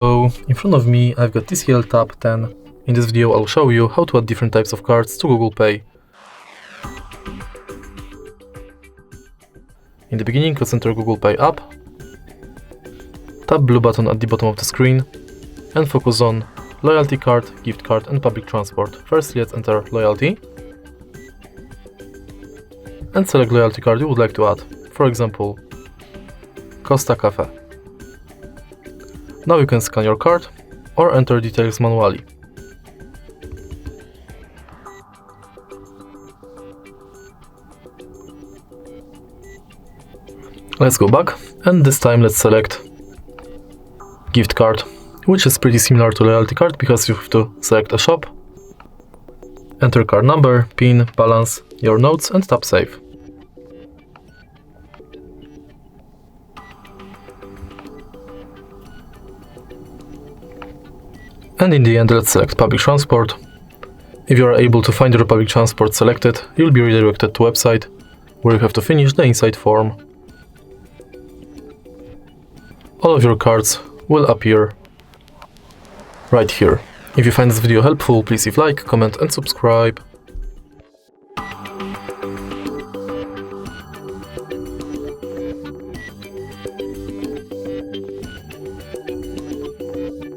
So, in front of me I've got TCL Tab 10. In this video I'll show you how to add different types of cards to Google Pay. In the beginning, let's enter Google Pay app. Tap blue button at the bottom of the screen and focus on loyalty card, gift card and public transport. First, let's enter loyalty and select loyalty card you would like to add. For example, Costa Cafe. Now you can scan your card or enter details manually. Let's go back, and this time let's select gift card, which is pretty similar to loyalty card because you have to select a shop, enter card number, PIN, balance, your notes and tap save. And in the end, let's select public transport. If you are able to find your public transport selected, you'll be redirected to a website where you have to finish the inside form. All of your cards will appear right here. If you find this video helpful, please leave a like, comment and subscribe.